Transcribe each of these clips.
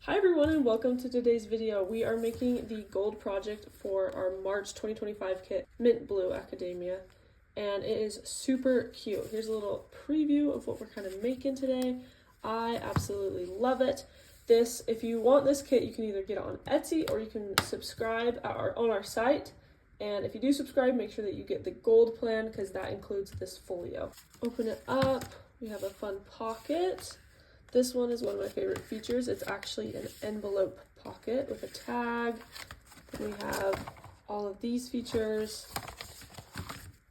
Hi everyone and welcome to today's video. We are making the gold project for our March 2025 kit, Mint Blue Academia, and it is super cute. Here's a little preview of what we're kind of making today. I absolutely love it. If you want this kit, you can either get it on Etsy or you can subscribe on our site. And if you do subscribe, make sure that you get the gold plan because that includes this folio. Open it up. We have a fun pocket. This one is one of my favorite features. It's actually an envelope pocket with a tag. Then we have all of these features.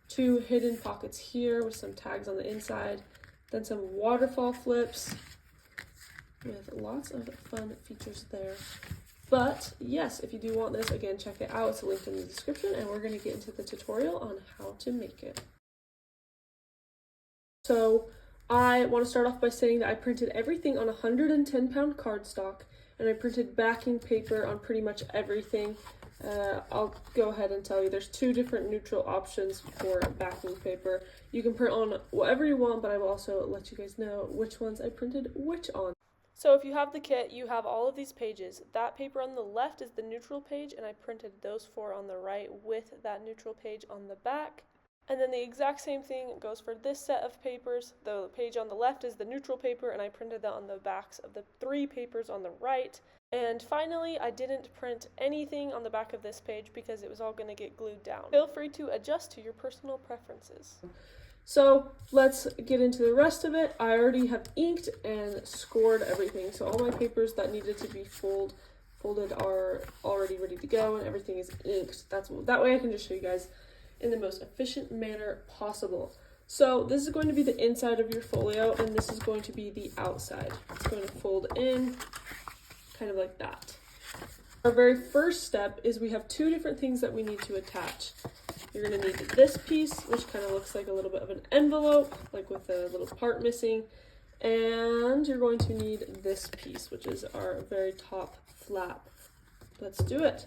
Two hidden pockets here with some tags on the inside. Then some waterfall flips with lots of fun features there. But yes, if you do want this, again, check it out. It's linked in the description, and we're going to get into the tutorial on how to make it. So I want to start off by saying that I printed everything on 110-pound cardstock, and I printed backing paper on pretty much everything. I'll go ahead and tell you there's two different neutral options for backing paper. You can print on whatever you want, but I will also let you guys know which ones I printed which on. So if you have the kit, you have all of these pages. That paper on the left is the neutral page, and I printed those four on the right with that neutral page on the back. And then the exact same thing goes for this set of papers. The page on the left is the neutral paper, and I printed that on the backs of the three papers on the right. And finally, I didn't print anything on the back of this page because it was all going to get glued down. Feel free to adjust to your personal preferences. So let's get into the rest of it. I already have inked and scored everything. So all my papers that needed to be folded are already ready to go, and everything is inked. That way I can just show you guys in the most efficient manner possible. So this is going to be the inside of your folio, and this is going to be the outside. It's going to fold in kind of like that. Our very first step is we have two different things that we need to attach. You're going to need this piece, which kind of looks like a little bit of an envelope, like with a little part missing, and you're going to need this piece, which is our very top flap. Let's do it.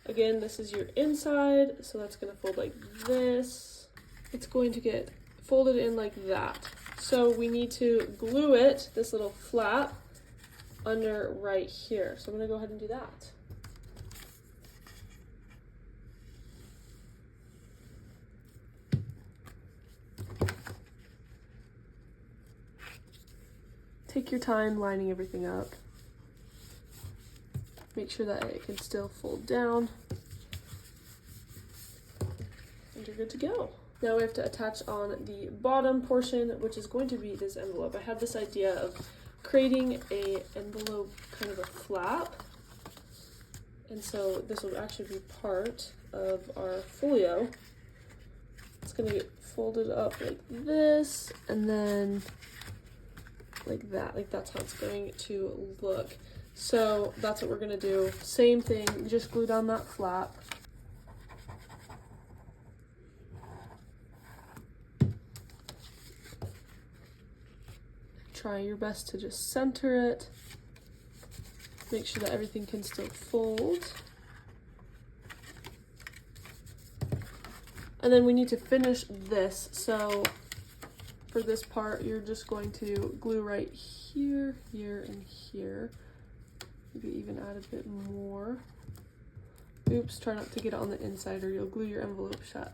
Again, this is your inside, so that's going to fold like this. It's going to get folded in like that. So we need to glue it, this little flap, under right here. So I'm going to go ahead and do that. Take your time lining everything up. Make sure that it can still fold down. And you're good to go. Now we have to attach on the bottom portion, which is going to be this envelope. I had this idea of creating an envelope, kind of a flap. And so this will actually be part of our folio. It's going to get folded up like this, and then like that. Like that's how it's going to look. So that's what we're going to do. Same thing, just glue down that flap. Try your best to just center it. Make sure that everything can still fold. And then we need to finish this. So for this part, you're just going to glue right here, here, and here. Maybe even add a bit more. Oops, try not to get it on the inside or you'll glue your envelope shut.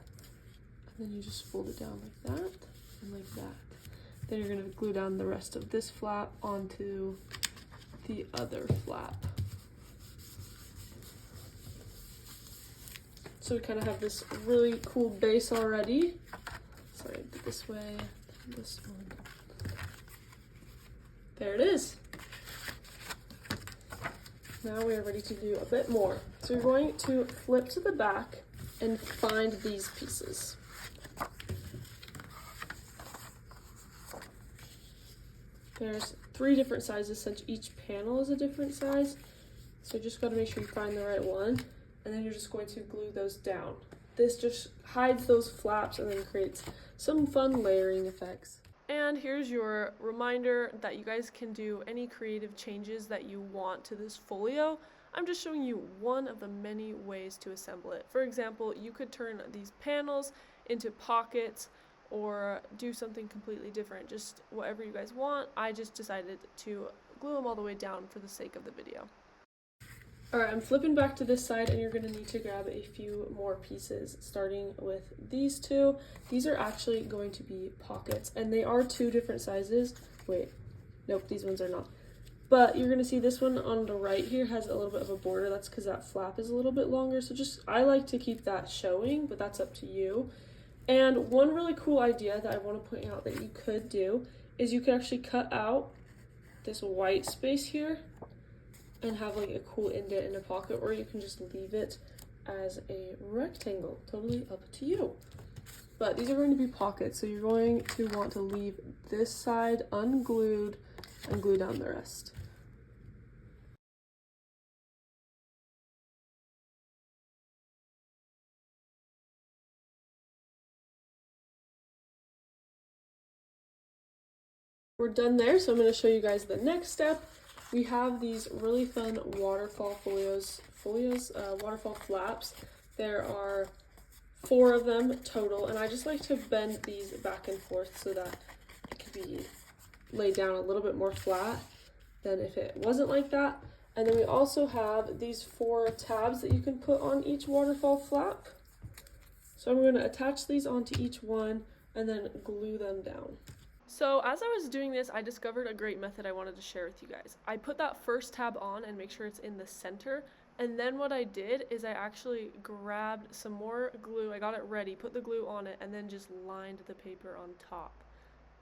And then you just fold it down like that and like that. Then you're going to glue down the rest of this flap onto the other flap. So we kind of have this really cool base already. Sorry, this way, this one. There it is. Now we are ready to do a bit more. So you're going to flip to the back and find these pieces. There's 3 different sizes since each panel is a different size. So you just got to make sure you find the right one. And then you're just going to glue those down. This just hides those flaps and then creates some fun layering effects. And here's your reminder that you guys can do any creative changes that you want to this folio. I'm just showing you one of the many ways to assemble it. For example, you could turn these panels into pockets or do something completely different, just whatever you guys want. I just decided to glue them all the way down for the sake of the video. Alright, I'm flipping back to this side and you're going to need to grab a few more pieces, starting with these two. These are actually going to be pockets, and they are two different sizes. Wait, nope, these ones are not. But you're going to see this one on the right here has a little bit of a border. That's because that flap is a little bit longer, so I like to keep that showing, but that's up to you. And one really cool idea that I want to point out that you could do is you could actually cut out this white space here and have like a cool indent in a pocket, or you can just leave it as a rectangle. Totally up to you. But these are going to be pockets, so you're going to want to leave this side unglued and glue down the rest. We're done there, so I'm going to show you guys the next step. We have these really fun waterfall waterfall flaps. There are 4 of them total, and I just like to bend these back and forth so that it can be laid down a little bit more flat than if it wasn't like that. And then we also have these 4 tabs that you can put on each waterfall flap. So I'm going to attach these onto each one and then glue them down. So as I was doing this, I discovered a great method I wanted to share with you guys. I put that first tab on and make sure it's in the center, and then what I did is I actually grabbed some more glue, I got it ready, put the glue on it, and then just lined the paper on top.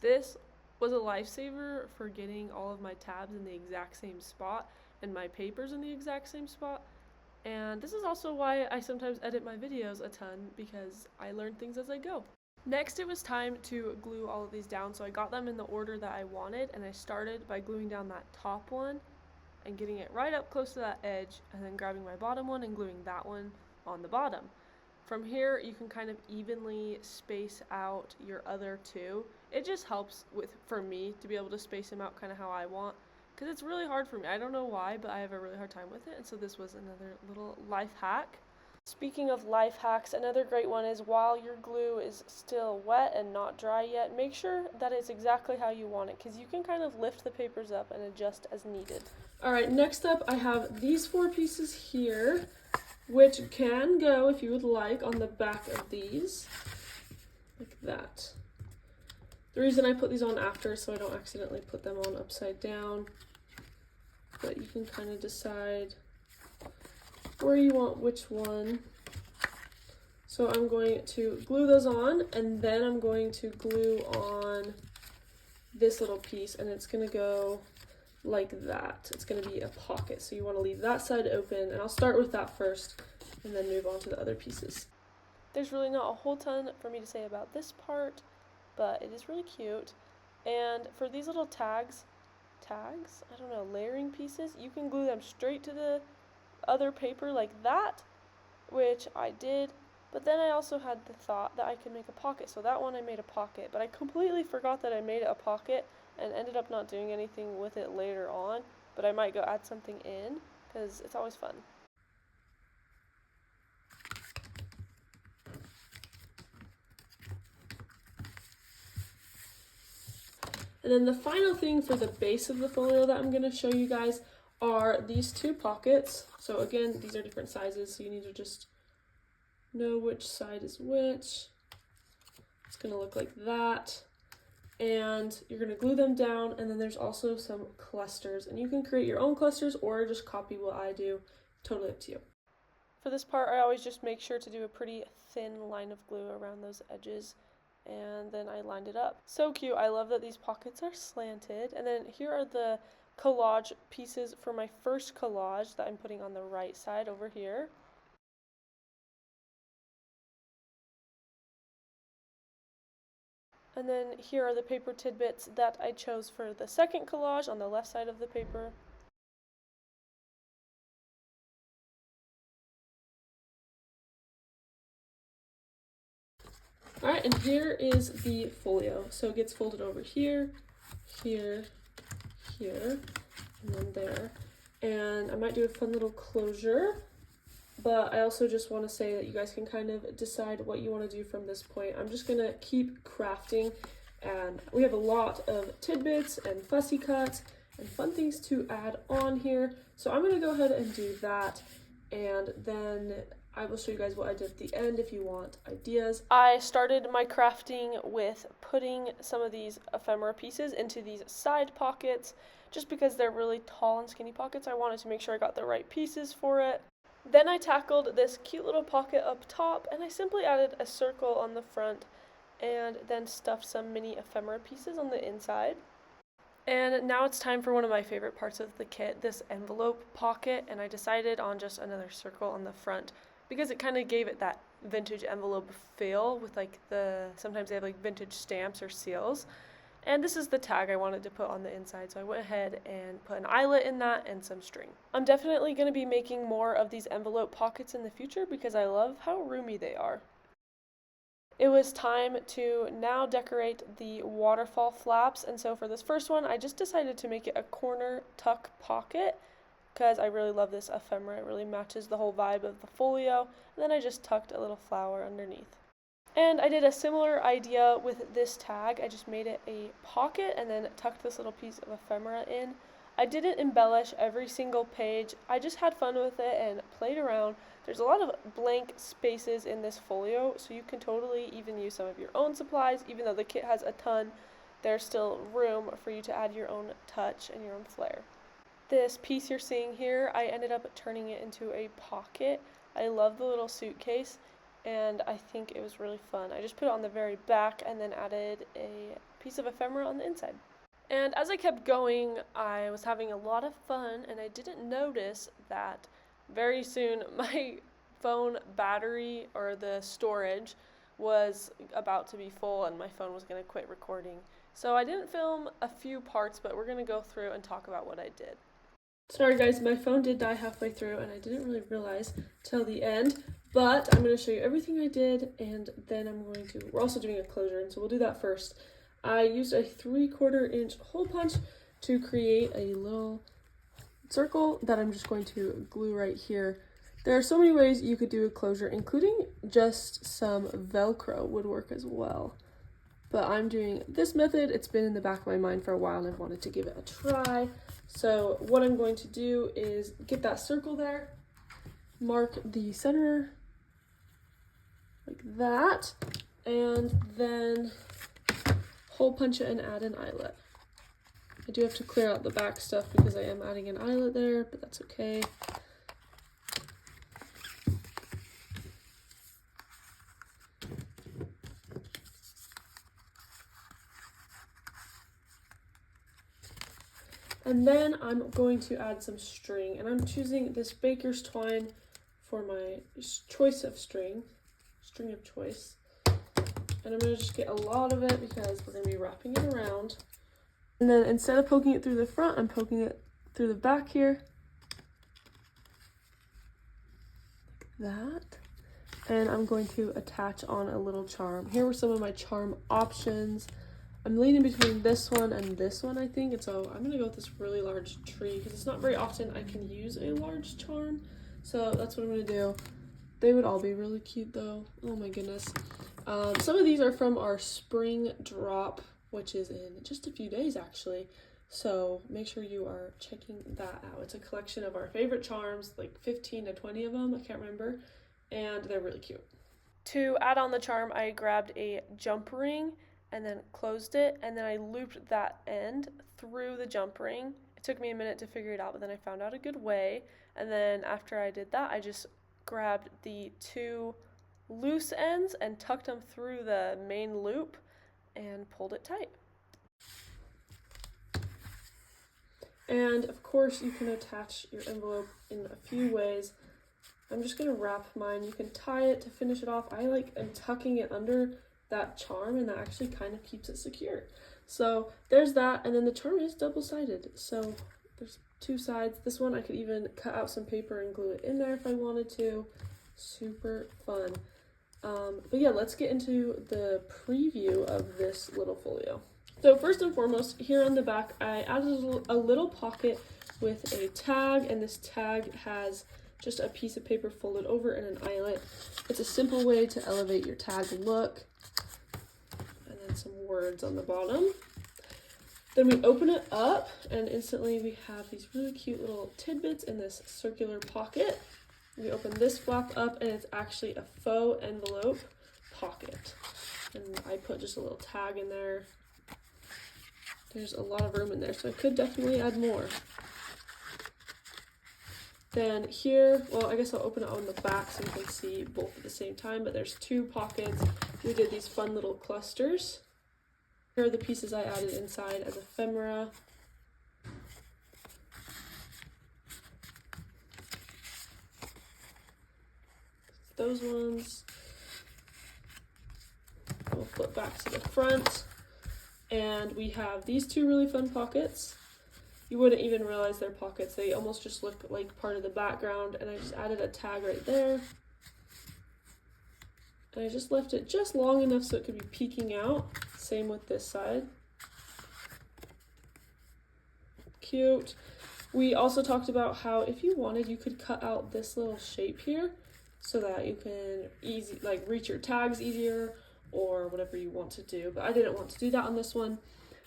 This was a lifesaver for getting all of my tabs in the exact same spot and my papers in the exact same spot. And this is also why I sometimes edit my videos a ton, because I learn things as I go. Next, it was time to glue all of these down, so I got them in the order that I wanted, and I started by gluing down that top one and getting it right up close to that edge, and then grabbing my bottom one and gluing that one on the bottom. From here, you can kind of evenly space out your other 2. It just helps for me to be able to space them out kind of how I want, because it's really hard for me. I don't know why, but I have a really hard time with it, and so this was another little life hack. Speaking of life hacks, another great one is while your glue is still wet and not dry yet, make sure that it's exactly how you want it, because you can kind of lift the papers up and adjust as needed. Alright, next up I have these 4 pieces here, which can go, if you would like, on the back of these, like that. The reason I put these on after is so I don't accidentally put them on upside down, but you can kind of decide where you want which one. So I'm going to glue those on, and then I'm going to glue on this little piece, and it's going to go like that. It's going to be a pocket, so you want to leave that side open, and I'll start with that first and then move on to the other pieces. There's really not a whole ton for me to say about this part, but it is really cute. And for these little tags, I don't know, layering pieces, you can glue them straight to the other paper like that, which I did, but then I also had the thought that I could make a pocket, so that one I made a pocket, but I completely forgot that I made it a pocket and ended up not doing anything with it later on, but I might go add something in, because it's always fun. And then the final thing for the base of the folio that I'm going to show you guys are these 2 pockets. So again, these are different sizes, so you need to just know which side is which. It's going to look like that. And you're going to glue them down, and then there's also some clusters. And you can create your own clusters or just copy what I do. Totally up to you. For this part, I always just make sure to do a pretty thin line of glue around those edges, and then I lined it up. So cute. I love that these pockets are slanted. And then here are the collage pieces for my first collage that I'm putting on the right side over here. And then here are the paper tidbits that I chose for the second collage on the left side of the paper. Alright, and here is the folio. So it gets folded over here, here, here, and then there. And I might do a fun little closure, but I also just want to say that you guys can kind of decide what you want to do from this point. I'm just going to keep crafting, and we have a lot of tidbits and fussy cuts and fun things to add on here. So I'm going to go ahead and do that, and then I will show you guys what I did at the end if you want ideas. I started my crafting with putting some of these ephemera pieces into these side pockets. Just because they're really tall and skinny pockets, I wanted to make sure I got the right pieces for it. Then I tackled this cute little pocket up top, and I simply added a circle on the front and then stuffed some mini ephemera pieces on the inside. And now it's time for one of my favorite parts of the kit, this envelope pocket, and I decided on just another circle on the front because it kind of gave it that vintage envelope feel with like sometimes they have like vintage stamps or seals. And this is the tag I wanted to put on the inside, so I went ahead and put an eyelet in that and some string. I'm definitely going to be making more of these envelope pockets in the future because I love how roomy they are. It was time to now decorate the waterfall flaps, and so for this first one I just decided to make it a corner tuck pocket because I really love this ephemera. It really matches the whole vibe of the folio, and then I just tucked a little flower underneath. And I did a similar idea with this tag. I just made it a pocket and then tucked this little piece of ephemera in. I didn't embellish every single page. I just had fun with it and played around. There's a lot of blank spaces in this folio, so you can totally even use some of your own supplies. Even though the kit has a ton, there's still room for you to add your own touch and your own flair. This piece you're seeing here, I ended up turning it into a pocket. I love the little suitcase, and I think it was really fun. I just put it on the very back and then added a piece of ephemera on the inside. And as I kept going, I was having a lot of fun, and I didn't notice that very soon my phone battery, or the storage, was about to be full and my phone was going to quit recording. So I didn't film a few parts, but we're going to go through and talk about what I did. Sorry guys, my phone did die halfway through and I didn't really realize till the end, but I'm going to show you everything I did, and then we're also doing a closure, and so we'll do that first. I used a 3/4 inch hole punch to create a little circle that I'm just going to glue right here. There are so many ways you could do a closure, including just some Velcro would work as well. But I'm doing this method. It's been in the back of my mind for a while and I've wanted to give it a try. So what I'm going to do is get that circle there, mark the center like that, and then hole punch it and add an eyelet. I do have to clear out the back stuff because I am adding an eyelet there, but that's okay. And then I'm going to add some string, and I'm choosing this baker's twine for my choice of string of choice. And I'm going to just get a lot of it because we're going to be wrapping it around. And then instead of poking it through the front, I'm poking it through the back here. Like that. And I'm going to attach on a little charm. Here were some of my charm options. I'm leaning between this one and this one, I think. And so I'm going to go with this really large tree because it's not very often I can use a large charm. So that's what I'm going to do. They would all be really cute though. Oh my goodness. Some of these are from our spring drop, which is in just a few days actually. So make sure you are checking that out. It's a collection of our favorite charms, like 15 to 20 of them, I can't remember. And they're really cute. To add on the charm, I grabbed a jump ring and then closed it, and then I looped that end through the jump ring. It took me a minute to figure it out, but then I found out a good way. And then after I did that, I just grabbed the two loose ends and tucked them through the main loop and pulled it tight. And of course you can attach your envelope in a few ways. I'm just going to wrap mine. You can tie it to finish it off. I am tucking it under that charm, and that actually kind of keeps it secure. So there's that, and then the charm is double-sided. So there's two sides. This one I could even cut out some paper and glue it in there if I wanted to. Super fun. But yeah, let's get into the preview of this little folio. So first and foremost, here on the back, I added a little pocket with a tag, and this tag has just a piece of paper folded over and an eyelet. It's a simple way to elevate your tag look. And then some words on the bottom. Then we open it up, and instantly we have these really cute little tidbits in this circular pocket. We open this flap up, and it's actually a faux envelope pocket. And I put just a little tag in there. There's a lot of room in there, so I could definitely add more. Then here, well, I guess I'll open it on the back so you can see both at the same time, but there's 2 pockets. We did these fun little clusters. Here are the pieces I added inside as ephemera. Those ones. We'll flip back to the front, and we have these 2 really fun pockets. You wouldn't even realize they're pockets. They almost just look like part of the background, and I just added a tag right there. And I just left it just long enough so it could be peeking out. Same with this side. Cute. We also talked about how if you wanted, you could cut out this little shape here so that you can reach your tags easier or whatever you want to do. But I didn't want to do that on this one.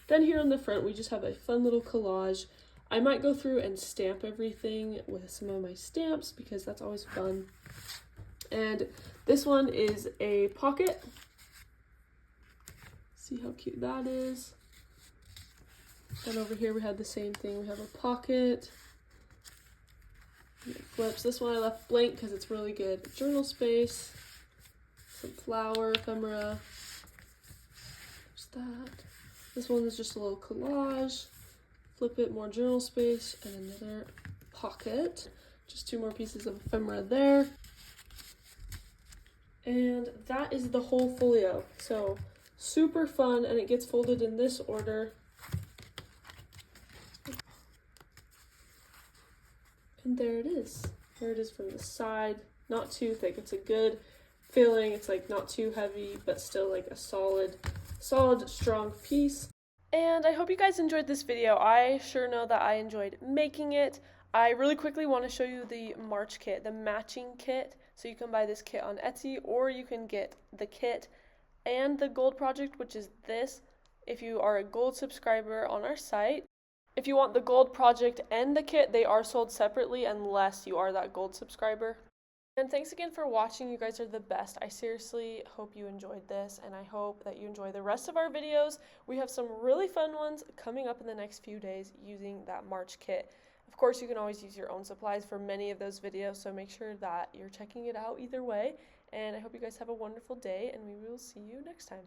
Then here on the front, we just have a fun little collage. I might go through and stamp everything with some of my stamps because that's always fun. And this one is a pocket. See how cute that is. Then over here we have the same thing. We have a pocket. It flips. This one I left blank because it's really good journal space. Some flower ephemera. There's that. This one is just a little collage. Flip it, more journal space, and another pocket. Just 2 more pieces of ephemera there. And that is the whole folio. So super fun, and it gets folded in this order. And there it is. There it is from the side. Not too thick. It's a good feeling. It's like not too heavy, but still like a solid, strong piece. And I hope you guys enjoyed this video. I sure know that I enjoyed making it. I really quickly want to show you the March kit, the matching kit. So you can buy this kit on Etsy, or you can get the kit and the gold project, which is this, if you are a gold subscriber on our site. If you want the gold project and the kit, they are sold separately unless you are that gold subscriber. And thanks again for watching. You guys are the best. I seriously hope you enjoyed this, and I hope that you enjoy the rest of our videos. We have some really fun ones coming up in the next few days using that March kit. Of course, you can always use your own supplies for many of those videos, so make sure that you're checking it out either way. And I hope you guys have a wonderful day, and we will see you next time.